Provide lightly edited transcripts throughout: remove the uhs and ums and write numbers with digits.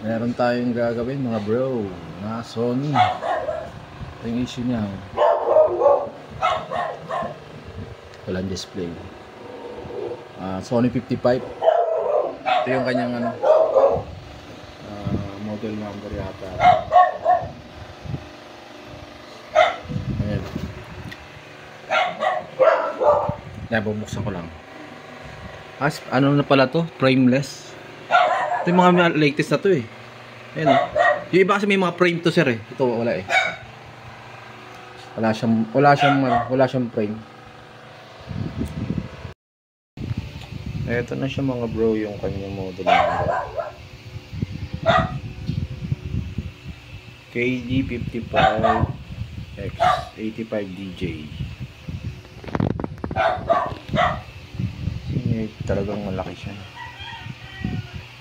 Meron tayong gagawin mga bro na Sony. Ito yung issue niya. Walang display. Sony 55. Ito yung kanyang model number yata. Ayan. Bubuksan ko lang. Ano na pala to? Frameless. Ito yung mga latest na to eh. Ayan o. Yung iba kasi may mga frame to sir eh. Ito wala eh. Wala siyang frame. Ito na siya mga bro, yung kanyang model number. KG55X85DJ. Talagang malaki siya.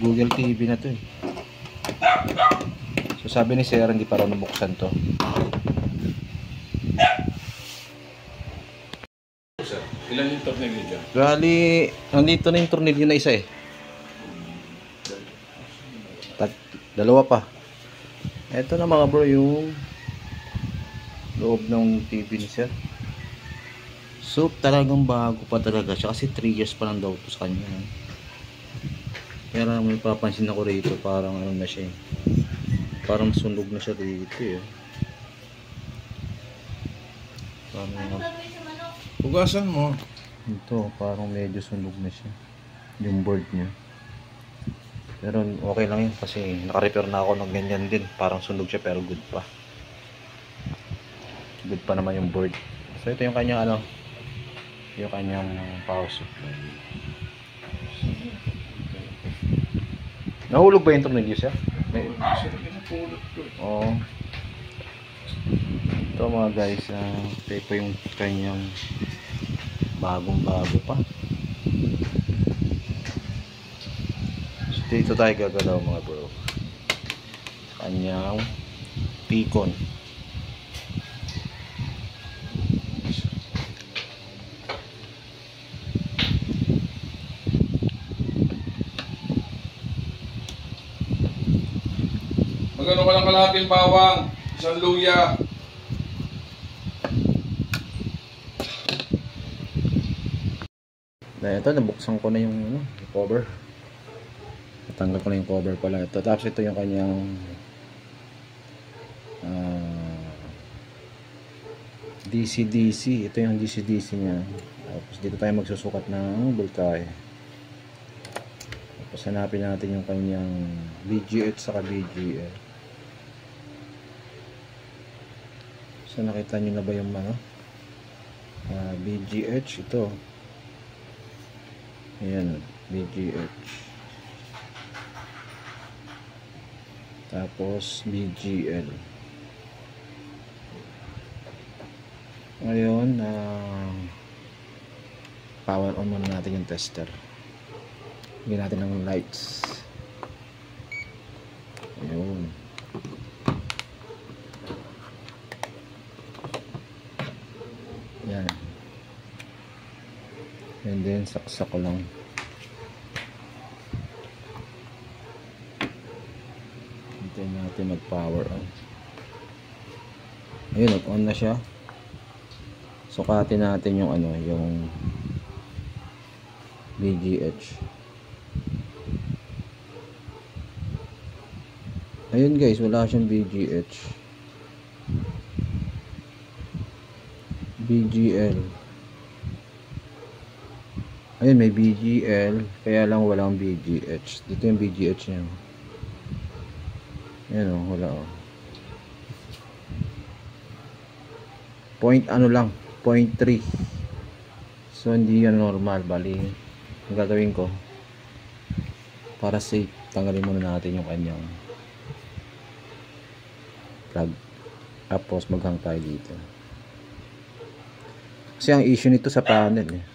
Google TV na to eh. So sabi ni sir hindi pa raw nabuksan to. Sir, ilan yung tornilyo dyan? Gali, nandito na yung tornilyo na isa eh. Dalawa pa. Ito na mga bro yung loob ng TV ni sir. So talagang bago pa talaga siya kasi 3 years pa lang daw to sa kanya. Pero may papansin ako rito, parang ano na siya eh. Parang sunog na siya dito eh. Parang Hugasan mo. ito, parang medyo sunog na siya. Yung board niya. Pero okay lang yun kasi naka-repair na ako ng ganyan din. Parang sunog siya pero good pa. Good pa naman yung board. So ito yung kanyang yung kanyang power supply. Nahulog ba yung tornilyo siya? Oo. Ito mga guys, ito yung kanyang bagong bago pa. So dito tayo gagalaw mga bro. Kanyang Picon. Magano ka lang kalahating bawang, isang luya. Ito, nabuksan ko na yung cover. Natanggal ko na yung cover pala ito. Tapos ito yung kanyang DC-DC. Ito yung DC-DC nya. Tapos dito tayo magsusukat ng voltahe. Tapos hanapin natin yung kanyang VGH saka VGL. So nakita nyo na ba yung VGH ito. Ayan, VGH. Tapos VGL. Ngayon, power on muna natin yung tester. Bigyan natin ng lights. Ayun. Yan. And then saksak ko lang. Hintayin natin mag power on. Ayun, nag-on na siya. Sukatin natin yung yung VGH. Ayun guys, wala siyang VGH. VGL. Ayun, may VGL, kaya lang walang VGH. Dito yung VGH niya. Ayan o, wala o. Point lang, 0.3. So hindi yan normal. Bali, ang gagawin ko para safe, tanggalin muna natin yung kanyang plug. Tapos maghang tayo dito. Kasi ang issue nito sa panel eh.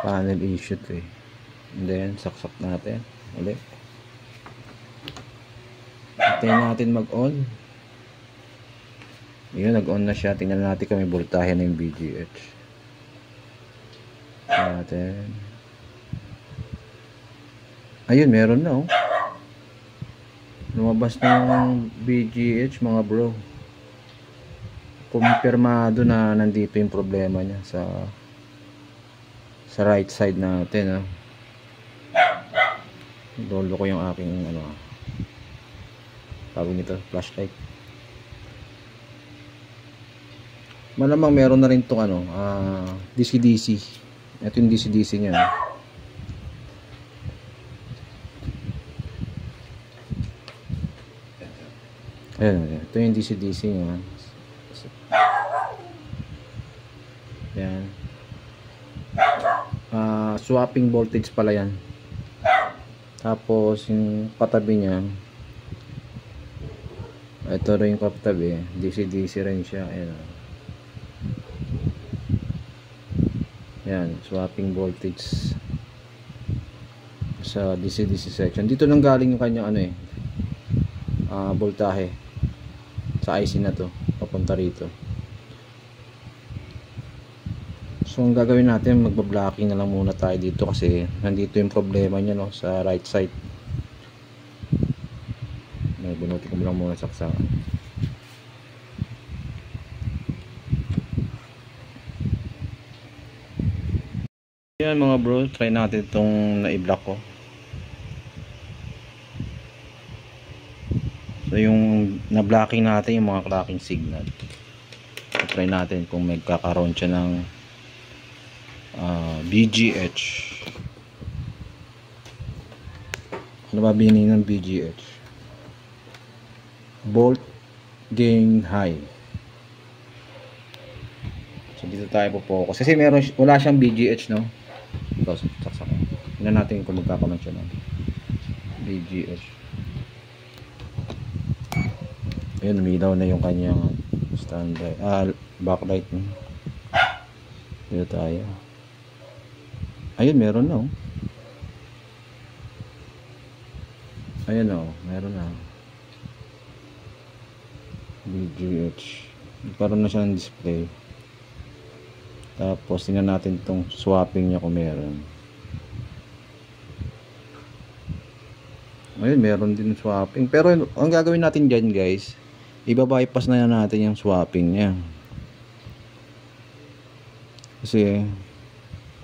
Panel issue to eh. And then saksak natin ulit. Hintayin natin mag-on. Yun, nag-on na siya. Tingnan natin kung may voltahe na yung VGH. Natin. Ayun, meron na oh. lumabas ng BGH mga bro. Kumpirmado na nandito yung problema niya sa right side natin, lolo ko yung aking tawag nito, flashlight. Malamang meron na rin tong DC-DC. Ito yung DC-DC niya. Ayan, ito yung DC-DC niya. Yan. Swapping voltage pala yan. Tapos yung katabi niya, ito rin yung katabi, DC-DC rin siya. Ayan. Yan, swapping voltage sa DC-DC section. Dito nang galing yung kanyang voltahe sa IC na to, papunta rito. So ang gagawin natin, magba-blocking na lang muna tayo dito kasi nandito yung problema niya, no, sa right side. Bunutin ko lang muna saksakan. Yan mga bro, try natin itong na-i-block ko. So yung na-blocking natin yung mga clocking signal. So, try natin kung magkakaroon siya ng BGH. Ano ba meaning ng BGH? Volt gain high. So dito tayo po-focus kasi wala siyang BGH, no? Ito, saksak. Tingnan natin kung magkakaroon siya ng BGH. Ayun, umilaw na yung kanyang standby backlight. Dito tayo. Ayun, meron na, oh. Ayun, oh, meron na. BGH. Nagkaroon na siya ng display. Tapos tingnan natin itong swapping niya kung meron. Ayun, meron din swapping. Pero ang gagawin natin dyan, guys, iba-bypass na natin yung swapping niya. Kasi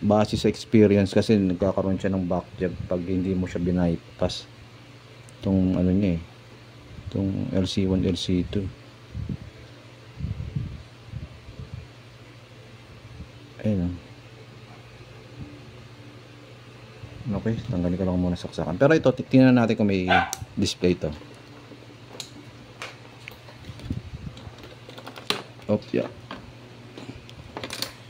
base sa experience, kasi nagkakaroon siya ng backjab pag hindi mo siya bypass itong niya, itong LC1, LC2. Ayun. Okay, tanggalin ko lang muna saksakan. Pero ito, tingnan natin kung may display to. Yeah.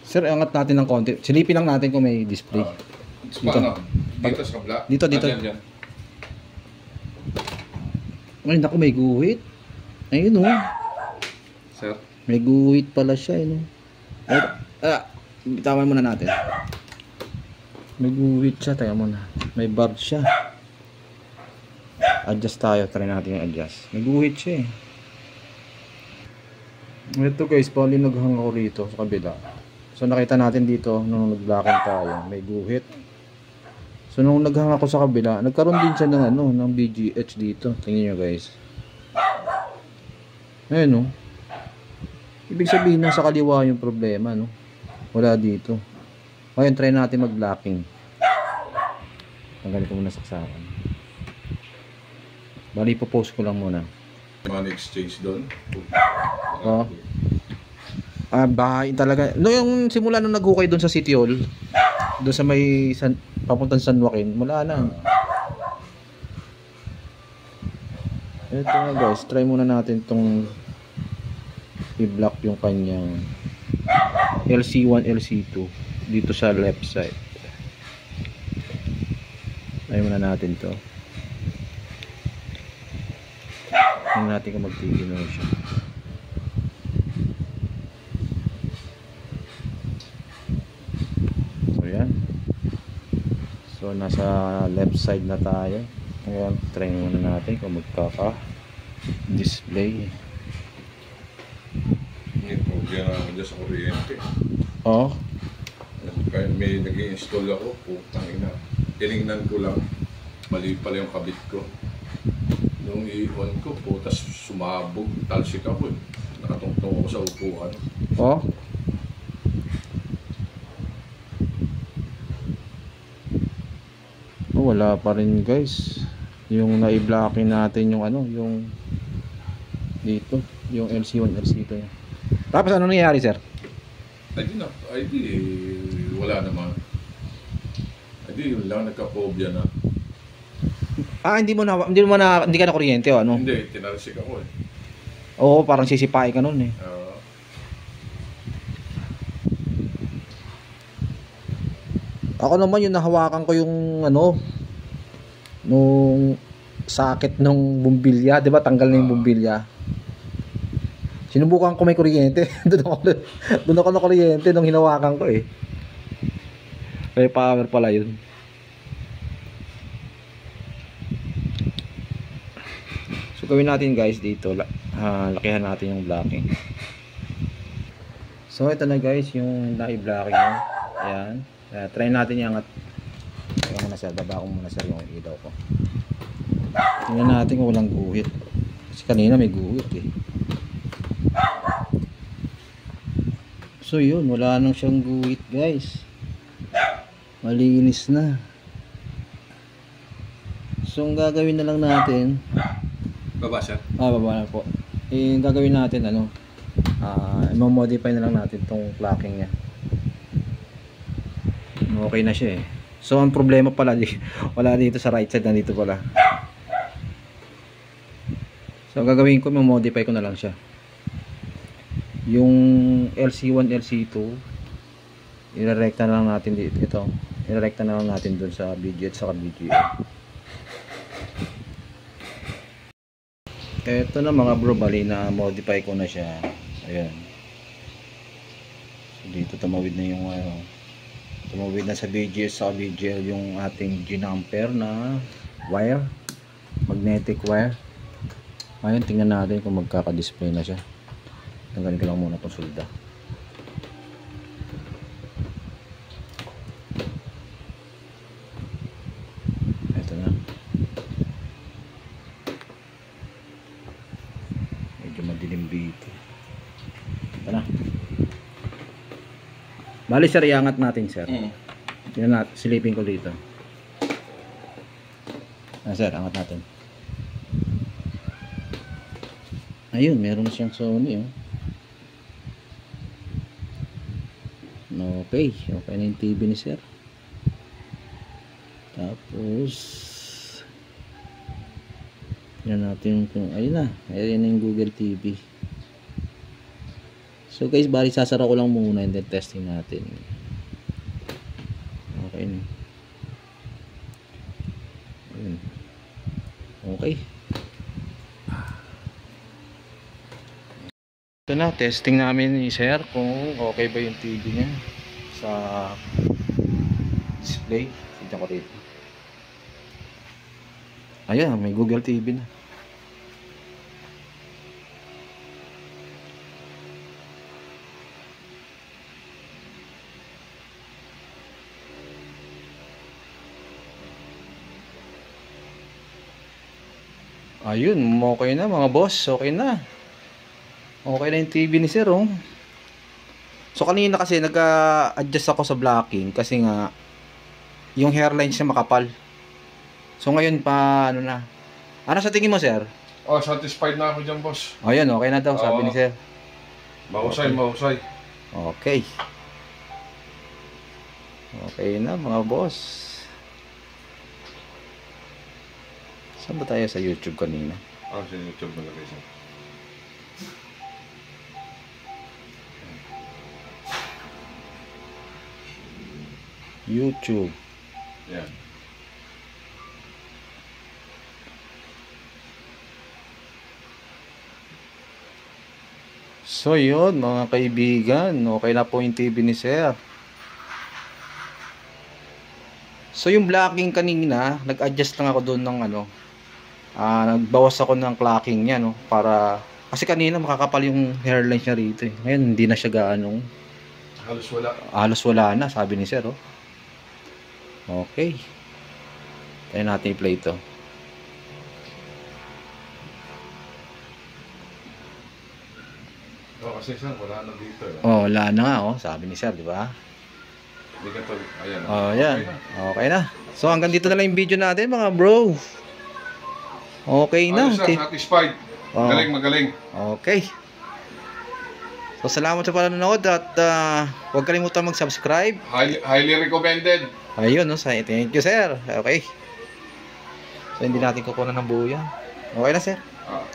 Sir, angat natin ng konti. Silipin lang natin kung may display. Dito sa kabla? Dito. Yan. Ay, naku, may guhit. Ayun, oh. Sir? May guhit pala siya, no? Bitawan muna natin. May guhit siya, tayo muna. May bar siya. Adjust tayo, try natin yung adjust. May guhit siya, eh. Ito guys, pali naghang ako rito sa kabila. So nakita natin dito nung nag-blocking tayo, may guhit. So nung naghang ako sa kabila, nagkaroon din siya ng ng BGH dito. Tingnan niyo guys. Ayun, oh. Ibig sabihin nasa kaliwa yung problema, no. Wala dito. Ngayon try natin mag-blocking. Tanggalin ko muna saksakan. Bali po-post ko lang muna. Money exchange doon. Oh. Bahay talaga. No, yung simula nung naghukay doon sa City Hall, doon sa may papuntang San Joaquin, wala na. Ito na guys, try muna natin tong i-block yung kanyang LC1, LC2 dito sa left side. Try muna natin to. Tingnan natin kung magtigil na siya. So yan. So nasa left side na tayo. Ngayon try muna natin kung magkaka-display. May problema ako dyan sa kuryente. Oh. Kaya may nag-i-install ako. Putang ina. Tinignan ko lang. Mali pala yung kabit ko. Nung i-on ko po, tas sumabog, talsik ako eh. Nakatungtong ako sa upuan. Oh. Oh, wala pa rin guys. Yung na-blocking natin yung ano, yung dito, yung LC1, LC2 niya. Tapos ano nangyayari, sir? Ay di, wala naman. Ay di, yun lang, nagka-phobia na. Hindi ka na kuryente o ano? Hindi, tinalsik ako eh. Oo, parang sisipain ka nun eh. Ako naman yung nahawakan ko yung ano, nung sakit nung bumbilya, 'di ba? Tanggal na yung bumbilya. Sinubukan ko may kuryente. doon ako na kuryente nung hinawakan ko eh. May power pala yun. So gawin natin guys dito, lakihan natin yung blocking. So ito na guys yung na-blocking niya. Ayan. Try natin yung angat. Ayan muna sir, baba ko muna sir yung ilaw ko. Tingnan natin kung walang guhit. Kasi kanina may guhit eh. So yun, wala nang siyang guhit guys. Malinis na. So ang gagawin na lang natin, Baba sir? Baba na po. Yung gagawin natin ano, i-modify na lang natin tong clocking niya. Okay na siya eh. So ang problema pala wala dito sa right side, nandito pala. So gagawin ko, i-modify ko na lang siya. Yung LC1, LC2 irerekta na lang natin dito. Ito, irerekta na lang natin dun sa BG at saka BGA. Ito na mga bro, bali na modify ko na siya. Ayan. So dito tumawid na yung tumawid na sa BGS sa BGL yung ating G-Ampere na wire, magnetic wire. Ayun, tingnan natin kung magkaka-display na siya. Tanggalin ko lang muna itong sulda. Ito na. Medyo madilim dito. Ito na. Bali sir, iangat natin sir. Tingnan natin, silipin ko dito. Sir, angat natin. Ayun, meron na siyang Sony oh. Okay, okay na yung TV ni sir. Tapos tingnan natin kung ayun na, ayun na yung Google TV. So guys, bali sasara ko lang muna and then testing natin. Okay na. Ayun. Okay. Ito na, testing namin ni sir kung okay ba yung TV niya sa display. Tignan ko dito. Ayan, may Google TV na. Ayun, okay na mga boss, okay na. Okay na yung TV ni sir oh. So kanina kasi nag-adjust ako sa blocking kasi nga yung hairlines niya makapal. So ngayon pa ano na. Ano sa tingin mo sir? Oh, satisfied na ako dyan boss. Ayun, okay na daw sabi ni sir. Mahusay, mahusay. Okay. Okay na mga boss. Saan ba tayo sa YouTube kanina? Ah, sa YouTube malagay siya. YouTube. Yan. So yun mga kaibigan, okay na po yung TV ni sir. So yung blocking kanina, nag-adjust lang ako doon ng ano, nagbawas ako ng clocking niya no, para kasi kanina makakapal yung hairline niya rito eh. Ngayon hindi na siya gaano. Halos wala. Halos wala na, sabi ni sir oh. Okay. Tayo natin i-play ito. kasi sir, wala na dito eh. Oh, wala na nga, oh. Sabi ni sir, di ba? Hindi ka to, ayan. Oh, yan. Okay na. So, hanggang dito na lang yung video natin, mga bro. Okay na. Ayos sir, satisfied. Oh. Magaling. Okay. So, salamat sa panonood at huwag kalimutan mag-subscribe. Highly recommended. Ayun, no? Thank you, sir. Okay. So, hindi natin kukunan ng buo yan. Okay na, sir. Ah.